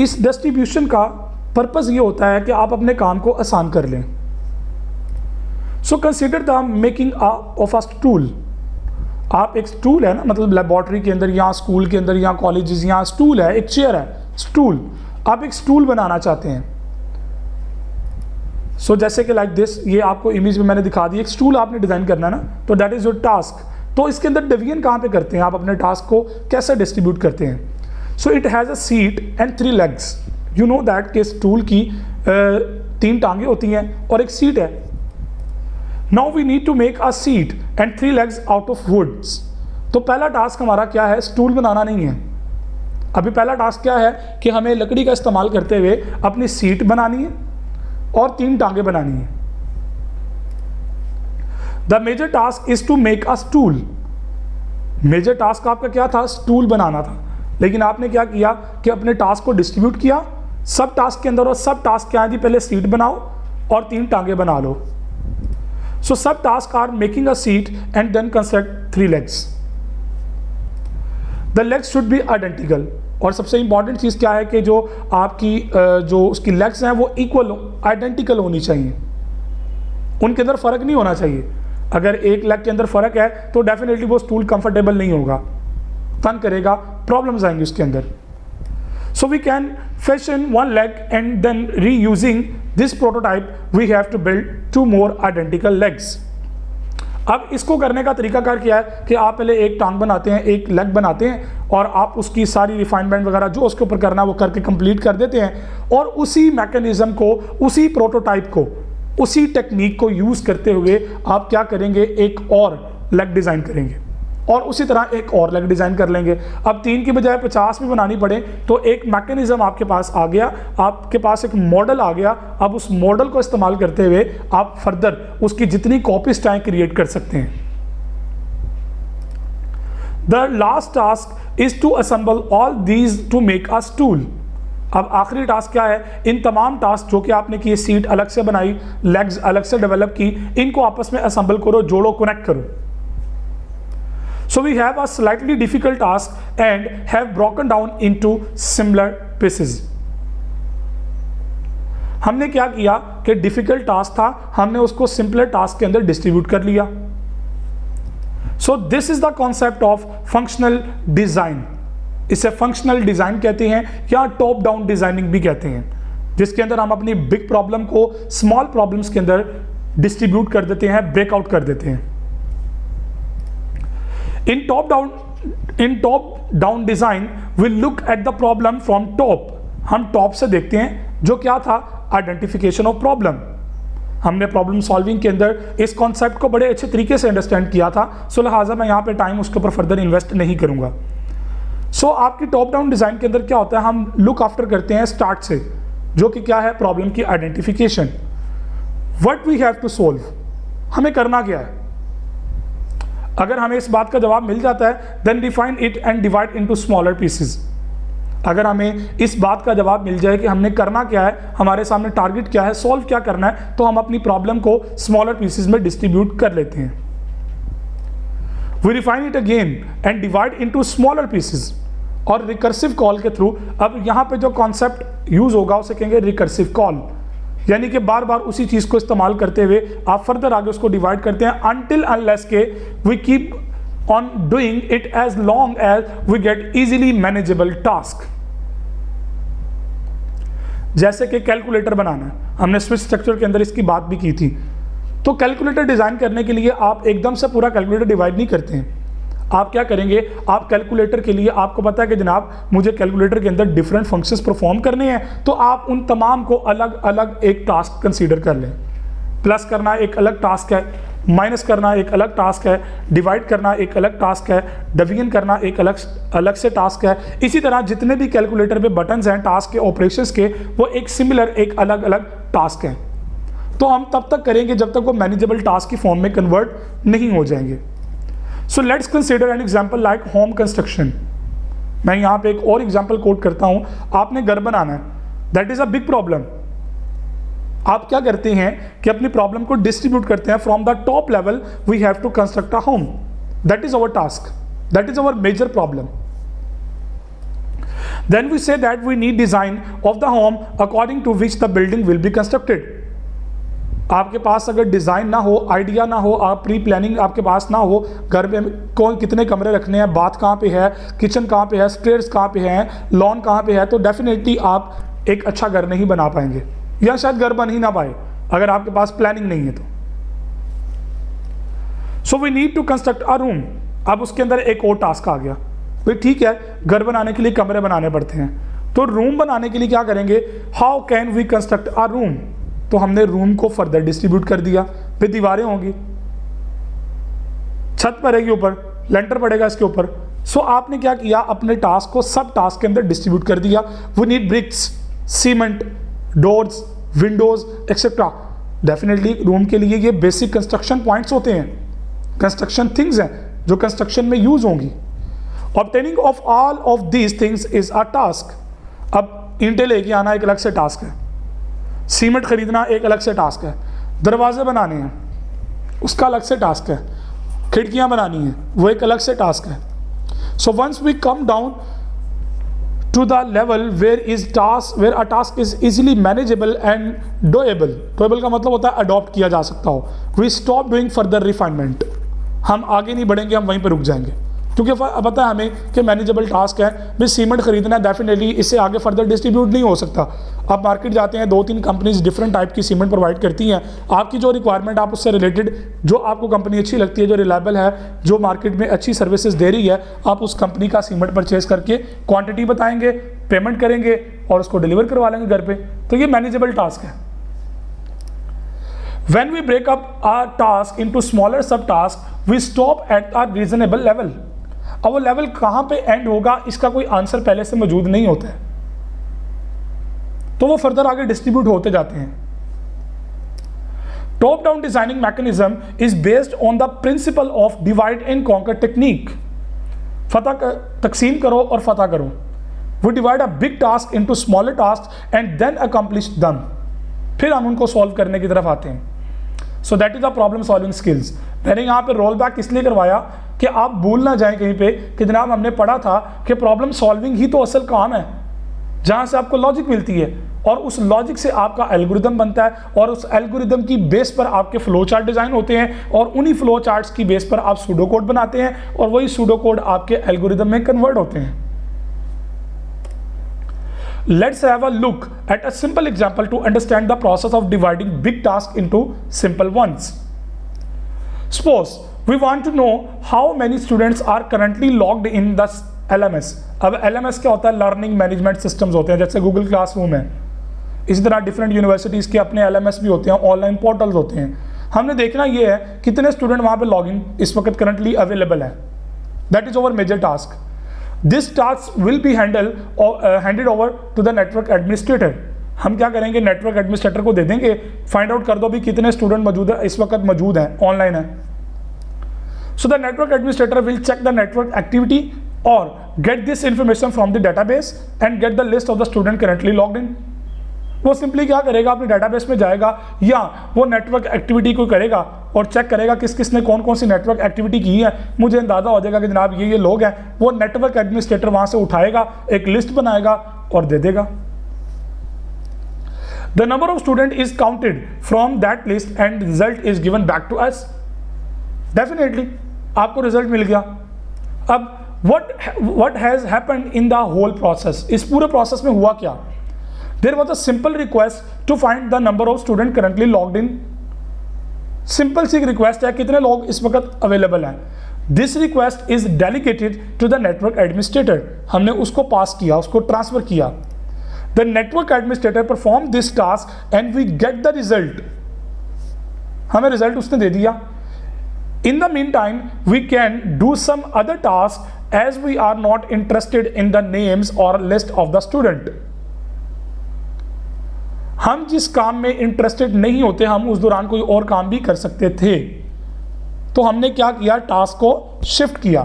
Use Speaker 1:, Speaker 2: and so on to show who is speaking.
Speaker 1: इस डिस्ट्रीब्यूशन का पर्पस ये होता है कि आप अपने काम को आसान कर लें। So consider the making of a stool. आप एक स्टूल है ना, मतलब लेबॉर्ट्री के अंदर या स्कूल के अंदर या कॉलेजेस, यहाँ स्टूल है, एक चेयर है, स्टूल। आप एक स्टूल बनाना चाहते हैं। सो जैसे कि लाइक दिस, ये आपको इमेज में मैंने दिखा दी, एक स्टूल आपने डिजाइन करना है ना, तो दैट इज योर टास्क। तो इसके अंदर डिवीजन कहाँ पे करते हैं, आप अपने टास्क को कैसे डिस्ट्रीब्यूट करते हैं। So it has a seat and 3 legs. You know that कि स्टूल की 3 टांगे होती हैं और एक सीट है। Now we need to make a seat and 3 legs out of woods. तो पहला टास्क हमारा क्या है, स्टूल बनाना नहीं है। अभी पहला टास्क क्या है कि हमें लकड़ी का इस्तेमाल करते हुए अपनी सीट बनानी है और 3 टांगे बनानी है। The major task is to make a stool. Major task आपका क्या था, स्टूल बनाना था। लेकिन आपने क्या किया कि अपने टास्क को डिस्ट्रीब्यूट किया सब टास्क के अंदर, और सब टास्क क्या है जी, पहले सीट बनाओ और 3 टांगे बना लो। So sub task are making a seat and then construct 3 legs. The legs should be identical. और सबसे इंपॉर्टेंट चीज़ क्या है कि जो आपकी जो उसकी लेग्स हैं वो इक्वल आइडेंटिकल होनी चाहिए, उनके अंदर फ़र्क नहीं होना चाहिए। अगर एक लेग के अंदर फ़र्क है तो डेफिनेटली वो स्टूल कंफर्टेबल नहीं होगा, तंग करेगा, प्रॉब्लम्स आएंगी उसके अंदर। So we can fashion 1 leg and then reusing this prototype we have to build 2 more identical legs। अब इसको करने का तरीकाकार क्या है कि आप पहले एक टांग बनाते हैं, एक लेग बनाते हैं और आप उसकी सारी रिफाइनमेंट वगैरह जो उसके ऊपर करना है वो करके कंप्लीट कर देते हैं, और उसी मैकेनिज्म को, उसी प्रोटोटाइप को, उसी टेक्निक को यूज़ करते हुए आप क्या करेंगे, एक और लेग डिज़ाइन करेंगे और उसी तरह एक और लेग डिज़ाइन कर लेंगे। अब 3 की बजाय 50 भी बनानी पड़े तो एक मैकेनिज्म आपके पास आ गया, आपके पास एक मॉडल आ गया। अब उस मॉडल को इस्तेमाल करते हुए आप फर्दर उसकी जितनी कॉपीज चाहें क्रिएट कर सकते हैं। The last task is to assemble all these to make a stool. अब आखिरी टास्क क्या है, इन तमाम टास्क जो कि आपने किए, सीट अलग से बनाई, लेग्स अलग से डेवलप की, इनको आपस में असेंबल करो, जोड़ो, कनेक्ट करो। So we have a slightly difficult task and have broken down into similar pieces। हमने क्या किया कि डिफिकल्ट टास्क था, हमने उसको सिंपलर टास्क के अंदर डिस्ट्रीब्यूट कर लिया। So this is the concept of functional design. इसे फंक्शनल डिजाइन कहते हैं या टॉप डाउन डिजाइनिंग भी कहते हैं, जिसके अंदर हम अपनी बिग प्रॉब्लम को स्मॉल प्रॉब्लम्स के अंदर डिस्ट्रीब्यूट कर देते हैं, ब्रेकआउट कर देते हैं। In top down design we'll look at the problem from top। हम टॉप से देखते हैं, जो क्या था, आइडेंटिफिकेशन ऑफ प्रॉब्लम। हमने प्रॉब्लम सॉल्विंग के अंदर इस कॉन्सेप्ट को बड़े अच्छे तरीके से अंडरस्टैंड किया था, सो लिहाजा मैं यहाँ पे टाइम उसके ऊपर फर्दर इन्वेस्ट नहीं करूँगा। सो आपकी टॉप डाउन डिज़ाइन के अंदर क्या होता है, हम लुक आफ्टर करते हैं स्टार्ट से, जो कि क्या है, प्रॉब्लम की identification. What we have to solve, हमें करना क्या है। अगर हमें इस बात का जवाब मिल जाता है then define it and divide into smaller pieces. अगर हमें इस बात का जवाब मिल जाए कि हमने करना क्या है, हमारे सामने टारगेट क्या है, सॉल्व क्या करना है, तो हम अपनी प्रॉब्लम को स्मॉलर पीसेस में डिस्ट्रीब्यूट कर लेते हैं। We refine it again and divide into smaller pieces. और रिकर्सिव कॉल के थ्रू, अब यहाँ पे जो कॉन्सेप्ट यूज होगा उसे कहेंगे रिकर्सिव कॉल, यानी कि बार बार उसी चीज को इस्तेमाल करते हुए आप फर्दर आगे उसको डिवाइड करते हैं अनटिल अनलेस के we keep on doing it as long as we get easily manageable task. जैसे कि कैलकुलेटर बनाना है, हमने स्विच स्ट्रक्चर के अंदर इसकी बात भी की थी। तो कैलकुलेटर डिजाइन करने के लिए आप एकदम से पूरा कैलकुलेटर डिवाइड नहीं करते हैं। आप क्या करेंगे, आप कैलकुलेटर के लिए, आपको पता है कि जनाब मुझे कैलकुलेटर के अंदर डिफरेंट फंक्शंस परफॉर्म करने हैं, तो आप उन तमाम को अलग अलग एक टास्क कंसीडर कर लें। प्लस करना एक अलग टास्क है, माइनस करना एक अलग टास्क है, डिवाइड करना एक अलग टास्क है, डिवीजन करना एक अलग से टास्क है। इसी तरह जितने भी कैलकुलेटर पे बटन्स हैं टास्क के, ऑपरेशंस के, वो एक सिमिलर, एक अलग अलग टास्क हैं। तो हम तब तक करेंगे जब तक वो मैनेजेबल टास्क की फॉर्म में कन्वर्ट नहीं हो जाएंगे। So let's consider an example like home construction. मैं यहाँ पे एक और एग्जाम्पल कोट करता हूँ। आपने घर बनाना है, that is a big problem. आप क्या करते हैं कि अपनी प्रॉब्लम को डिस्ट्रीब्यूट करते हैं from the top level we have to construct a home, that is our task, that is our major problem. Then we say that we need design of the home according to which the building will be constructed. आपके पास अगर design ना हो, idea ना हो, आप pre planning आपके पास ना हो, घर में कौन कितने कमरे रखने हैं, बाथ कहाँ पे है, किचन कहाँ पे है, स्टेयर्स कहाँ पे हैं, लॉन कहाँ पे है, तो डेफिनेटली आप एक अच्छा घर नहीं बना पाएंगे, या शायद घर बन ही ना पाए अगर आपके पास प्लानिंग नहीं है तो. So we need to construct a room. अब उसके अंदर एक और टास्क आ गया, भाई ठीक है घर बनाने के लिए कमरे बनाने पड़ते हैं, तो रूम बनाने के लिए क्या करेंगे, how can we construct a room. तो हमने रूम को फर्दर डिस्ट्रीब्यूट कर दिया, फिर दीवारें होंगी, छत पड़ेगी ऊपर, लेंटर पड़ेगा इसके ऊपर. सो आपने क्या किया, अपने टास्क को सब टास्क के अंदर डिस्ट्रीब्यूट कर दिया. We need bricks, cement, doors, windows etcetera. Definitely room के लिए ये बेसिक कंस्ट्रक्शन पॉइंट्स होते हैं, कंस्ट्रक्शन थिंग्स हैं जो कंस्ट्रक्शन में यूज होंगी. Obtaining of all of these things is a task. अब ईंटें लेके आना एक अलग से टास्क है, सीमेंट खरीदना एक अलग से टास्क है, दरवाजे बनाने हैं उसका अलग से टास्क है, खिड़कियां बनानी है वो एक अलग से टास्क है. So once we come down to the level where a task is easily manageable and doable. Doable का मतलब होता है अडॉप्ट किया जा सकता हो. We stop doing further refinement. हम आगे नहीं बढ़ेंगे, हम वहीं पर रुक जाएंगे, क्योंकि पता है हमें कि मैनेजेबल टास्क है. भाई सीमेंट खरीदना है, डेफिनेटली इससे आगे फर्दर डिस्ट्रीब्यूट नहीं हो सकता. आप मार्केट जाते हैं, 2-3 कंपनीज डिफरेंट टाइप की सीमेंट प्रोवाइड करती हैं. आपकी जो रिक्वायरमेंट, आप उससे रिलेटेड जो आपको कंपनी अच्छी लगती है, जो रिलायबल है, जो मार्केट में अच्छी सर्विसेज दे रही है, आप उस कंपनी का सीमेंट परचेज करके क्वांटिटी बताएंगे, पेमेंट करेंगे और उसको डिलीवर करवा लेंगे घर पे. तो ये मैनेजेबल टास्क है. When we break up our task into smaller subtasks, we stop at a reasonable level. अब वो लेवल कहाँ पे एंड होगा इसका कोई आंसर पहले से मौजूद नहीं होता है, तो वो फर्दर आगे डिस्ट्रीब्यूट होते जाते हैं. Top down designing mechanism is based on the principle of divide and conquer technique. तकसीम करो और फतह करो. We divide a big task into smaller tasks and then accomplish them. फिर हम उनको सॉल्व करने की तरफ आते हैं. So that is the problem solving skills. मैंने यहाँ पे रोल बैक इसलिए करवाया कि आप भूल ना जाएं कहीं पे कि जनाब हमने पढ़ा था कि प्रॉब्लम सॉल्विंग ही तो असल काम है, जहाँ से आपको लॉजिक मिलती है और उस लॉजिक से आपका एल्गोरिदम बनता है और उस एल्गोरिदम की बेस पर आपके फ्लो चार्ट डिजाइन होते हैं और उन्हीं फ्लो चार्ट्स की बेस पर आप सूडो कोड बनाते हैं और वही सूडो कोड आपके एल्गोरिदम में कन्वर्ट होते हैं. Let's have a look at a simple example to understand the process of dividing big tasks into simple ones. Suppose we want to know how many students are currently logged in the LMS. अब LMS क्या होता है? Learning Management Systems होते हैं, जैसे Google Classroom है. इसी तरह डिफरेंट यूनिवर्सिटीज़ के अपने LMS भी होते हैं, ऑनलाइन पोर्टल्स होते हैं. हमने देखना ये है कितने स्टूडेंट वहाँ पे लॉगिन इस वक्त करंटली अवेलेबल है. That is over major task. This task will be handed over to the network administrator. हम क्या करेंगे, नेटवर्क एडमिनिस्ट्रेटर को दे देंगे, फाइंड आउट कर दो भी कितने स्टूडेंट मौजूद है, इस वक्त मौजूद हैं, ऑनलाइन है. So the network administrator will check the network activity और get this information from the database and get the list of the student currently logged in. वो सिंपली क्या करेगा, अपने डेटाबेस में जाएगा या वो नेटवर्क एक्टिविटी को करेगा और चेक करेगा किस किस ने कौन कौन सी नेटवर्क एक्टिविटी की है. मुझे अंदाजा हो जाएगा कि जनाब ये लोग हैं. वो नेटवर्क एडमिनिस्ट्रेटर वहां से उठाएगा, एक लिस्ट बनाएगा और दे देगा. The number of student is counted from that list and result is given back to us. Definitely आपको रिजल्ट मिल गया. अब what has happened in the whole process, इस पूरे प्रोसेस में हुआ क्या? There was a simple request to find the number of students currently logged in. Simple सी रिक्वेस्ट है, कितने लोग इस वक्त अवेलेबल हैं. This request is delegated to the network administrator. हमने उसको पास किया, उसको ट्रांसफर किया. The network administrator perform this task and we get the result. हमें रिजल्ट उसने दे दिया. In the mean time we can do some other task as we are not interested in the names और list of the student. हम जिस काम में interested नहीं होते, हम उस दौरान कोई और काम भी कर सकते थे. तो हमने क्या किया, टास्क को शिफ्ट किया.